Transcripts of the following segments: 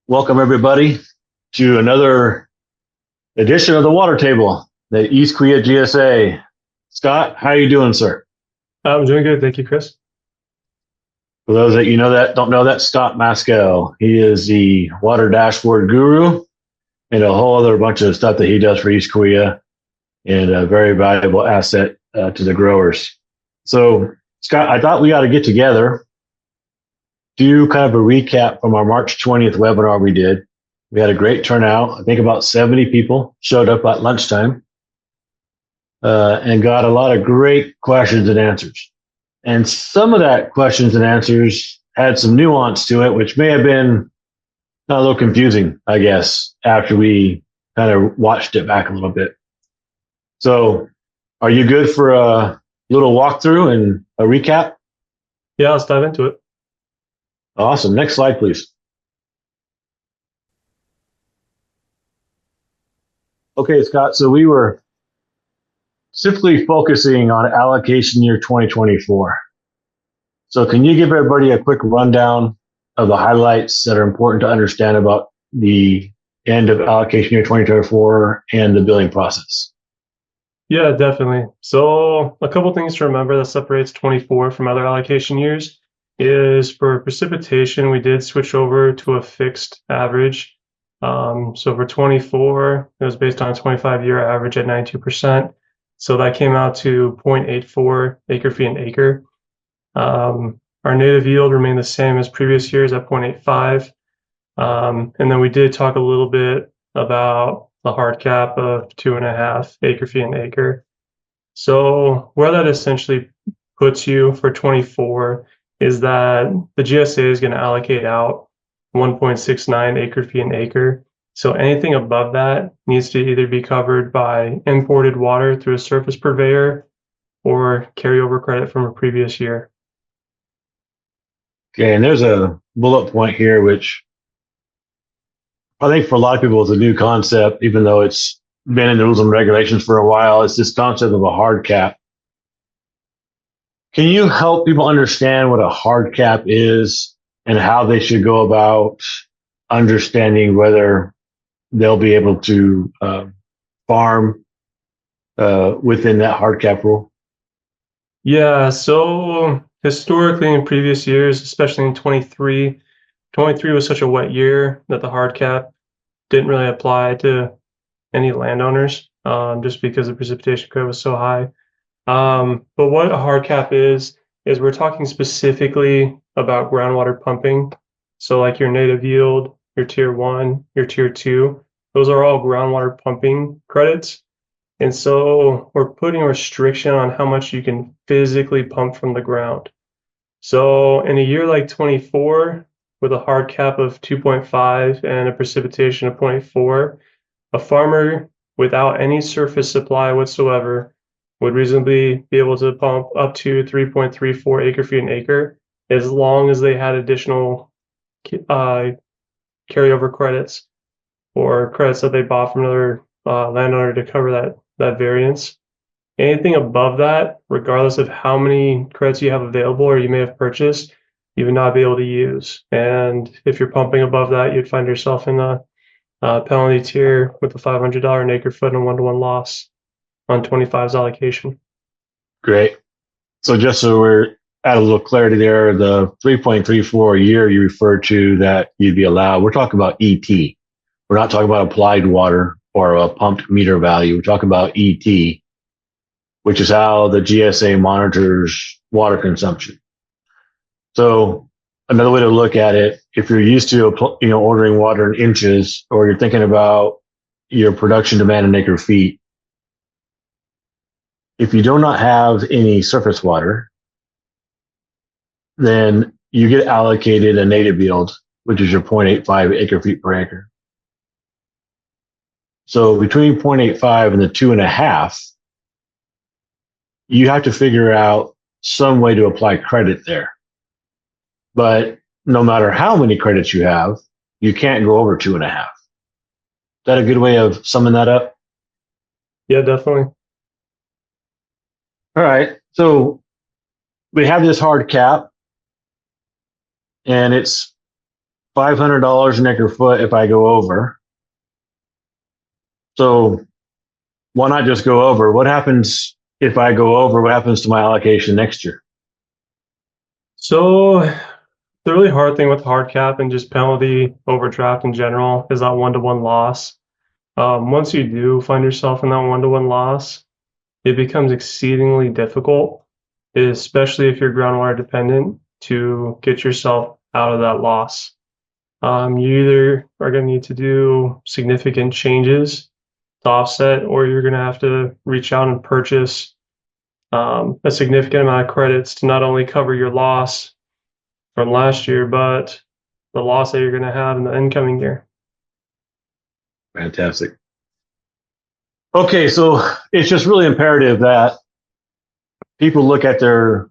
Welcome everybody to another edition of the Water Table, the East Quia GSA. Scott, how are you doing, sir? I'm doing good. Thank you, Chris. For those that don't know that, Scott Maskell. He is the water dashboard guru and a whole other bunch of stuff that he does for East Quia, and a very valuable asset to the growers. So, Scott, I thought we ought to get together, do kind of a recap from our March 20th webinar we did. We had a great turnout. I think about 70 people showed up at lunchtime and got a lot of great questions and answers. And some of that questions and answers had some nuance to it, which may have been a little confusing, I guess, after we kind of watched it back a little bit. So are you good for a little walkthrough and a recap? Yeah, let's dive into it. Awesome. Next slide, please. Okay, Scott. So we were specifically focusing on allocation year 2024. So can you give everybody a quick rundown of the highlights that are important to understand about the end of allocation year 2024 and the billing process? Yeah, definitely. So a couple things to remember that separates 24 from other allocation years is for precipitation, we did switch over to a fixed average. So for 24, it was based on a 25-year average at 92%. So that came out to 0.84 acre feet an acre. Our native yield remained the same as previous years at 0.85. And then we did talk a little bit about the hard cap of 2.5 acre feet an acre. So where that essentially puts you for 24 is that the GSA is going to allocate out 1.69 acre feet an acre. So anything above that needs to either be covered by imported water through a surface purveyor or carryover credit from a previous year. Okay, and there's a bullet point here, which I think for a lot of people is a new concept, even though it's been in the rules and regulations for a while. It's this concept of a hard cap. Can you help people understand what a hard cap is and how they should go about understanding whether they'll be able to farm within that hard cap rule? Yeah, so historically in previous years, especially in 23, 23 was such a wet year that the hard cap didn't really apply to any landowners just because the precipitation credit was so high. But what a hard cap is we're talking specifically about groundwater pumping. So like your native yield, your tier 1, your tier 2, those are all groundwater pumping credits. And so we're putting a restriction on how much you can physically pump from the ground. So in a year like 24, with a hard cap of 2.5 and a precipitation of 0.4, a farmer without any surface supply whatsoever would reasonably be able to pump up to 3.34 acre feet an acre as long as they had additional carryover credits or credits that they bought from another landowner to cover that variance. Anything above that, regardless of how many credits you have available or you may have purchased, you would not be able to use. And if you're pumping above that, you'd find yourself in a penalty tier with a $500 an acre foot and a 1-to-1 loss on 25's allocation. Great. So just so we're add a little clarity there, the 3.34 a year you referred to that you'd be allowed, we're talking about ET. We're not talking about applied water or a pumped meter value. We're talking about ET, which is how the GSA monitors water consumption. So another way to look at it, if you're used to ordering water in inches, or you're thinking about your production demand in acre feet, if you do not have any surface water, then you get allocated a native yield, which is your 0.85 acre feet per acre. So between 0.85 and the 2.5, you have to figure out some way to apply credit there. But no matter how many credits you have, you can't go over 2.5. Is that a good way of summing that up? Yeah, definitely. All right. So we have this hard cap, and it's $500 an acre foot if I go over. So why not just go over? What happens if I go over? What happens to my allocation next year? So the really hard thing with hard cap and just penalty overdraft in general is that one-to-one loss. Once you do find yourself in that one-to-one loss, it becomes exceedingly difficult, especially if you're groundwater dependent, to get yourself out of that loss. You either are going to need to do significant changes to offset, or you're going to have to reach out and purchase a significant amount of credits to not only cover your loss from last year, but the loss that you're going to have in the incoming year. Fantastic. Okay, so it's just really imperative that people look at their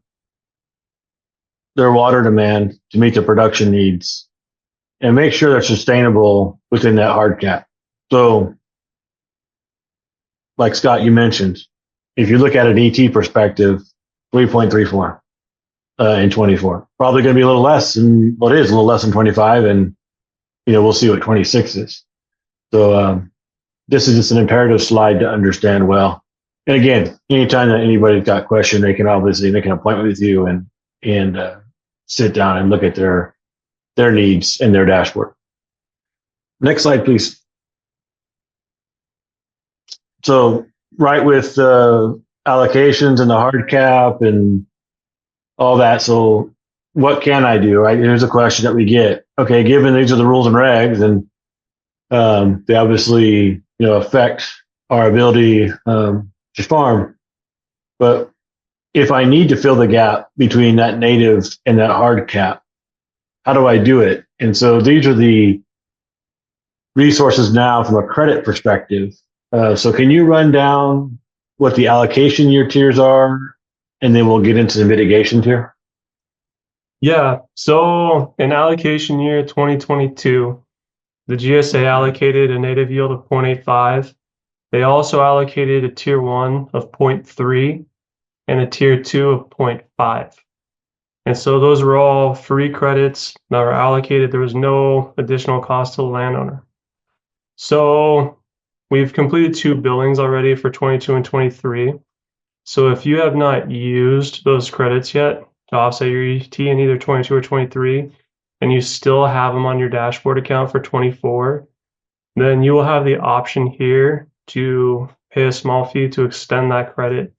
water demand to meet their production needs and make sure they're sustainable within that hard cap. So, like Scott, you mentioned, if you look at an ET perspective, 3.34 in 24, probably going to be a little less than what is a little less than 25, and we'll see what 26 is. So this is just an imperative slide to understand well. And again, anytime that anybody's got a question, they can obviously make an appointment with you and sit down and look at their needs and their dashboard. Next slide, please. So right with allocations and the hard cap and all that. So what can I do? Right? Here's a question that we get. Okay, given these are the rules and regs, and they obviously affect our ability to farm. But if I need to fill the gap between that native and that hard cap, how do I do it? And so these are the resources now from a credit perspective. So can you run down what the allocation year tiers are, and then we'll get into the mitigation tier? Yeah, so in allocation year 2022, the GSA allocated a native yield of 0.85. They also allocated a tier 1 of 0.3 and a tier 2 of 0.5. And so those were all free credits that were allocated. There was no additional cost to the landowner. So we've completed 2 billings already for 22 and 23. So if you have not used those credits yet to offset your ET in either 22 or 23, and you still have them on your dashboard account for 24, then you will have the option here to pay a small fee to extend that credit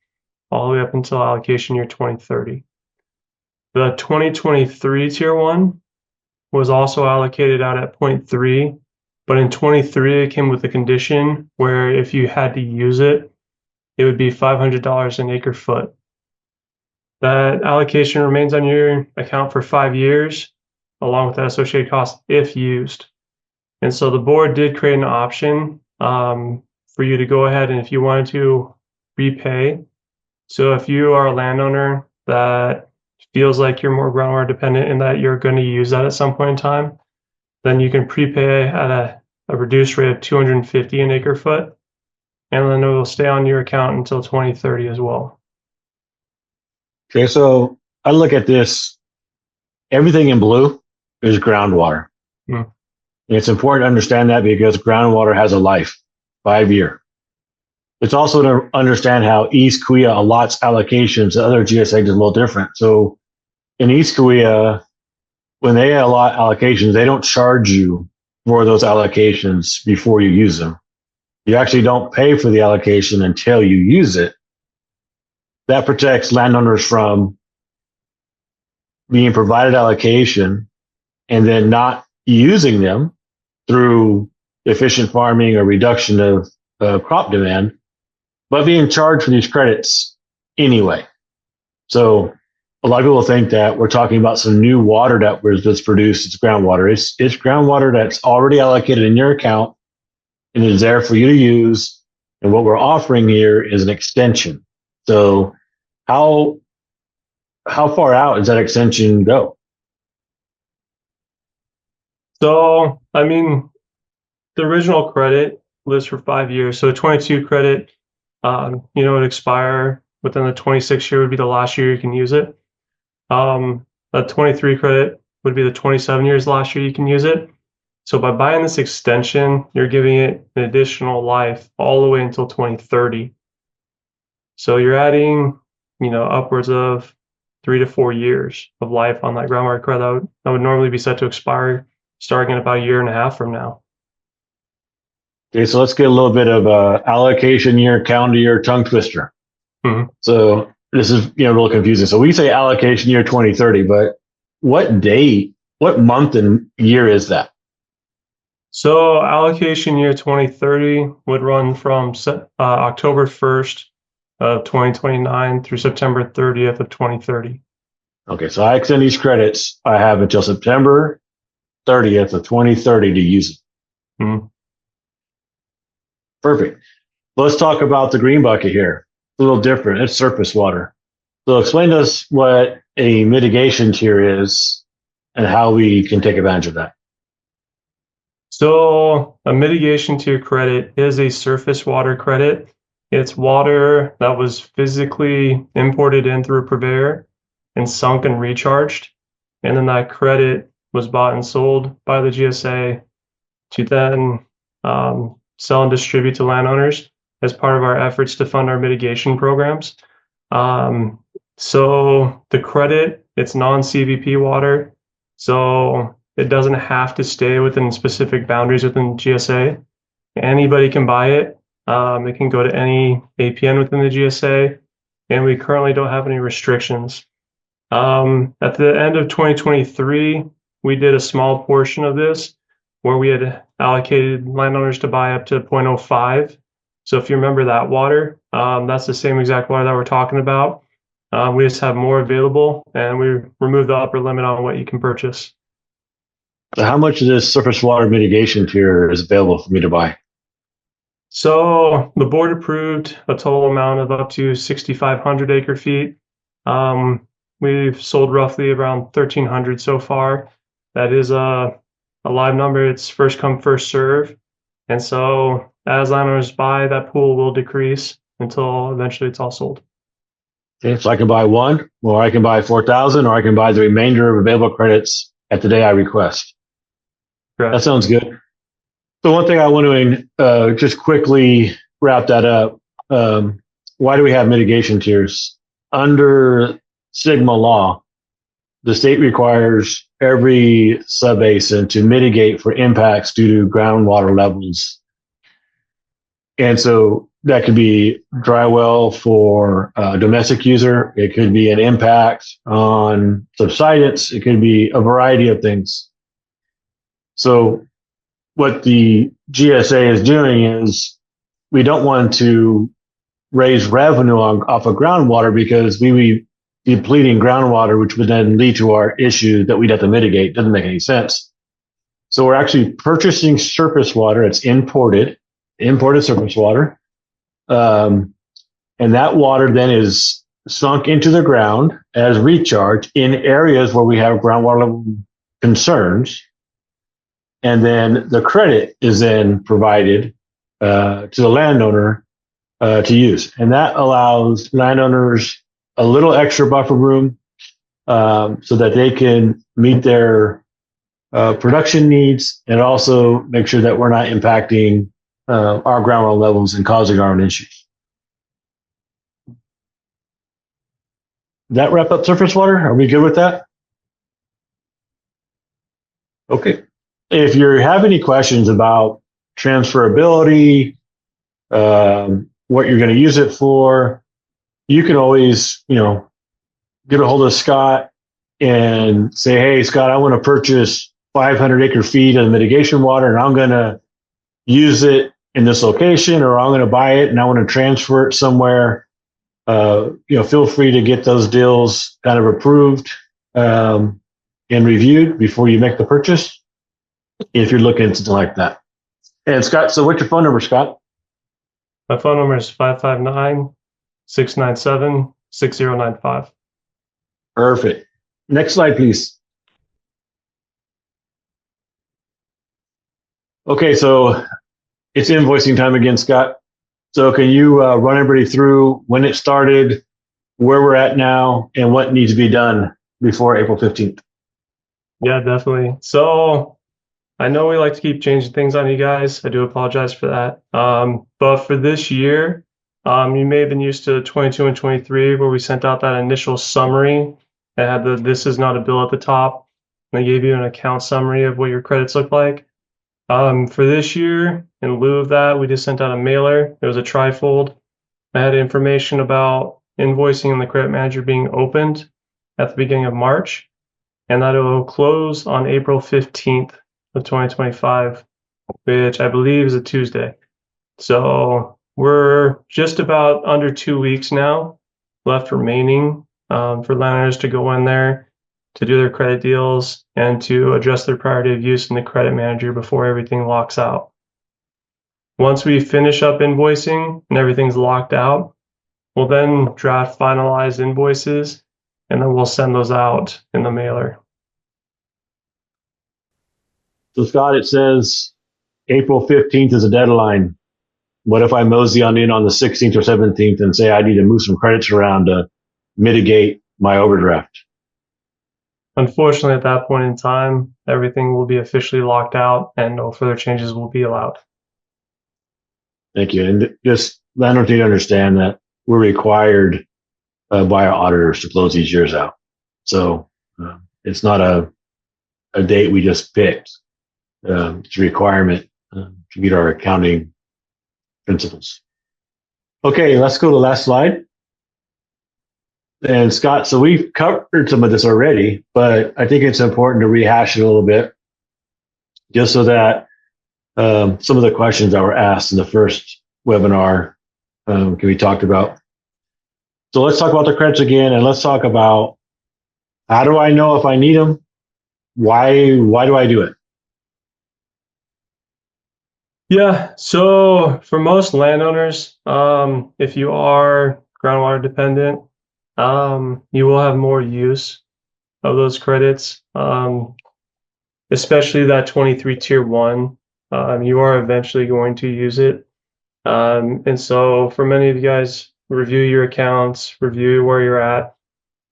all the way up until allocation year 2030. The 2023 tier 1 was also allocated out at 0.3, but in 23 it came with a condition where if you had to use it, it would be $500 an acre foot. That allocation remains on your account for 5 years, along with that associated cost if used. And so the board did create an option for you to go ahead and if you wanted to repay. So if you are a landowner that feels like you're more groundwater dependent and that you're going to use that at some point in time, then you can prepay at a reduced rate of $250 an acre foot, and then it will stay on your account until 2030 as well. Okay, so I look at this, everything in blue is groundwater. And it's important to understand that because groundwater has a life, 5 year. It's also to understand how East Korea allots allocations. The other GSA is a little different. So in East Korea, when they allot allocations, they don't charge you for those allocations before you use them. You actually don't pay for the allocation until you use it. That protects landowners from being provided allocation and then not using them through efficient farming or reduction of crop demand, but being charged for these credits anyway. So a lot of people think that we're talking about some new water that's produced. It's groundwater. It's groundwater that's already allocated in your account and is there for you to use. And what we're offering here is an extension. So how far out does that extension go? So, I mean, the original credit lives for 5 years. So a 22 credit, it would expire within the 26 year would be the last year you can use it. A 23 credit would be the 27 years last year you can use it. So by buying this extension, you're giving it an additional life all the way until 2030. So you're adding, upwards of 3 to 4 years of life on that groundwater credit that would normally be set to expire starting in about a year and a half from now. Okay, so let's get a little bit of allocation year, calendar year, tongue twister. Mhm. So this is real confusing. So we say allocation year 2030, but what date, what month and year is that? So allocation year 2030 would run from October 1st of 2029 through September 30th of 2030. Okay, so I extend these credits. I have until September 30th of 2030 to use it. Mhm. Perfect. Let's talk about the green bucket here. It's a little different. It's surface water. So explain to us what a mitigation tier is and how we can take advantage of that. So a mitigation tier credit is a surface water credit. It's water that was physically imported in through a purveyor and sunk and recharged. And then that credit was bought and sold by the GSA to then sell and distribute to landowners as part of our efforts to fund our mitigation programs. So the credit, it's non-CVP water. So it doesn't have to stay within specific boundaries within GSA. Anybody can buy it. It can go to any APN within the GSA, and we currently don't have any restrictions. At the end of 2023, we did a small portion of this where we had allocated landowners to buy up to 0.05. So if you remember that water, that's the same exact water that we're talking about. We just have more available, and we removed the upper limit on what you can purchase. So how much of this surface water mitigation tier is available for me to buy? So the board approved a total amount of up to 6,500 acre feet. We've sold roughly around 1,300 so far. That is a live number. It's first come, first serve. And so as landowners buy, that pool will decrease until eventually it's all sold. Okay, so I can buy one, or I can buy 4,000, or I can buy the remainder of available credits at the day I request. Correct. That sounds good. So one thing I want to just quickly wrap that up. Why do we have mitigation tiers? Under Sigma law, the state requires every subbasin to mitigate for impacts due to groundwater levels. And so that could be dry well for a domestic user. It could be an impact on subsidence. It could be a variety of things. So what the GSA is doing is we don't want to raise revenue off of groundwater because we would be depleting groundwater, which would then lead to our issue that we'd have to mitigate. Doesn't make any sense. So we're actually purchasing surface water. It's imported surface water. And that water then is sunk into the ground as recharge in areas where we have groundwater level concerns. And then the credit is then provided to the landowner to use. And that allows landowners a little extra buffer room so that they can meet their production needs and also make sure that we're not impacting our groundwater levels and causing our own issues. Does that wrap up surface water? Are we good with that? Okay. If you have any questions about transferability, what you're going to use it for, you can always, get a hold of Scott and say, hey, Scott, I want to purchase 500 acre feet of mitigation water and I'm going to use it in this location, or I'm going to buy it and I want to transfer it somewhere. Feel free to get those deals kind of approved and reviewed before you make the purchase, if you're looking at something like that. And Scott, so what's your phone number, Scott? My phone number is 559-697-6095. Perfect. Next slide, please. Okay, so it's invoicing time again, Scott. So can you run everybody through when it started, where we're at now, and what needs to be done before April 15th? Yeah, definitely. So I know we like to keep changing things on you guys. I do apologize for that. But for this year, you may have been used to 22 and 23, where we sent out that initial summary that had the "this is not a bill" at the top. And they gave you an account summary of what your credits look like. For this year, in lieu of that, we just sent out a mailer. It was a trifold. It had information about invoicing and the credit manager being opened at the beginning of March, and that it will close on April 15th of 2025, which I believe is a Tuesday. So we're just about under 2 weeks now left remaining for lenders to go in there to do their credit deals and to address their priority of use in the credit manager before everything locks out. Once we finish up invoicing and everything's locked out, we'll then draft finalized invoices and then we'll send those out in the mailer. So, Scott, it says April 15th is a deadline. What if I mosey on in on the 16th or 17th and say I need to move some credits around to mitigate my overdraft? Unfortunately, at that point in time, everything will be officially locked out and no further changes will be allowed. Thank you. And just landlords need to understand that we're required by our auditors to close these years out. So it's not a date we just picked. It's a requirement to meet our accounting principles. Okay, let's go to the last slide. And Scott, so we've covered some of this already, but I think it's important to rehash it a little bit just so that some of the questions that were asked in the first webinar can be talked about. So let's talk about the credits again, and let's talk about how do I know if I need them? Why do I do it? Yeah, so for most landowners, if you are groundwater dependent, you will have more use of those credits, especially that 23 tier 1. You are eventually going to use it. And so for many of you guys, review your accounts, review where you're at,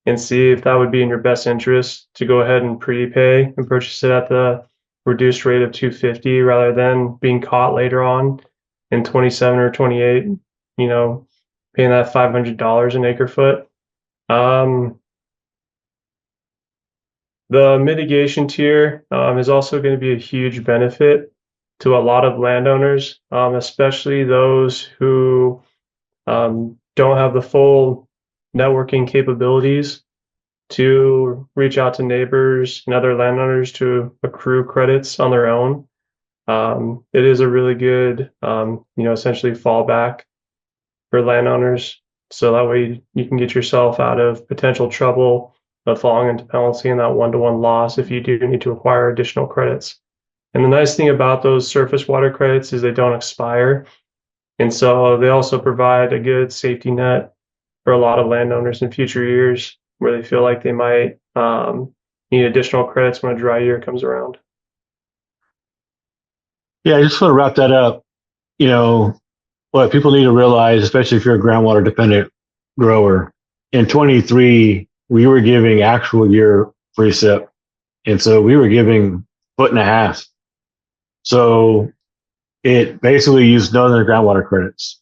and see if that would be in your best interest to go ahead and prepay and purchase it at the reduced rate of 250 rather than being caught later on in 27 or 28, paying that $500 an acre foot. The mitigation tier is also going to be a huge benefit to a lot of landowners, especially those who don't have the full networking capabilities to reach out to neighbors and other landowners to accrue credits on their own. It is a really good, essentially fallback for landowners. So that way you can get yourself out of potential trouble of falling into penalty and that one-to-one loss if you do need to acquire additional credits. And the nice thing about those surface water credits is they don't expire. And so they also provide a good safety net for a lot of landowners in future years where they feel like they might need additional credits when a dry year comes around. Yeah, I just want to wrap that up. What people need to realize, especially if you're a groundwater dependent grower, in 23, we were giving actual year precip. And so we were giving 1.5 feet. So it basically used none of the groundwater credits.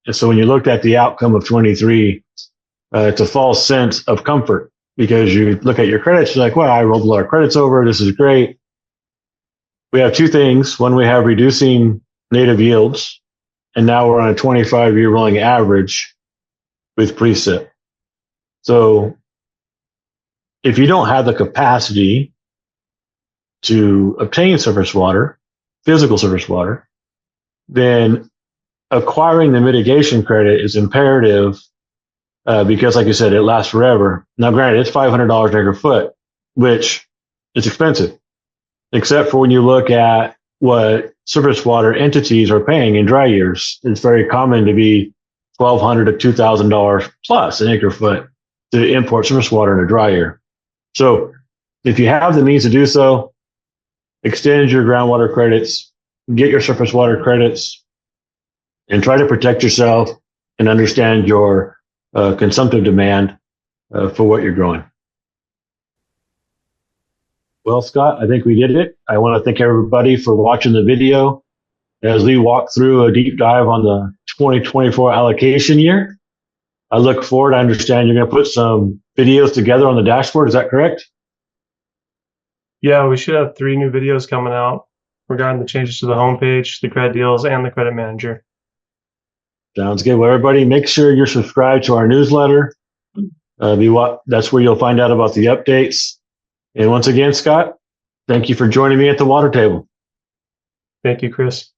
And so when you looked at the outcome of 23, it's a false sense of comfort because you look at your credits, you're like, well, I rolled a lot of credits over. This is great. We have two things. One, we have reducing native yields. And now we're on a 25-year rolling average with precip. So if you don't have the capacity to obtain surface water, physical surface water, then acquiring the mitigation credit is imperative because, like you said, it lasts forever. Now, granted, it's $500 an acre foot, which is expensive, except for when you look at what surface water entities are paying in dry years. It's very common to be $1,200 to $2,000 plus an acre foot to import surface water in a dry year. So if you have the means to do so, extend your groundwater credits, get your surface water credits, and try to protect yourself and understand your consumptive demand for what you're growing. Well, Scott, I think we did it. I want to thank everybody for watching the video as we walk through a deep dive on the 2024 allocation year. I look forward. I understand you're going to put some videos together on the dashboard. Is that correct? Yeah, we should have 3 new videos coming out regarding the changes to the homepage, the credit deals, and the credit manager. Sounds good. Well, everybody, make sure you're subscribed to our newsletter. That's where you'll find out about the updates. And once again, Scott, thank you for joining me at the water table. Thank you, Chris.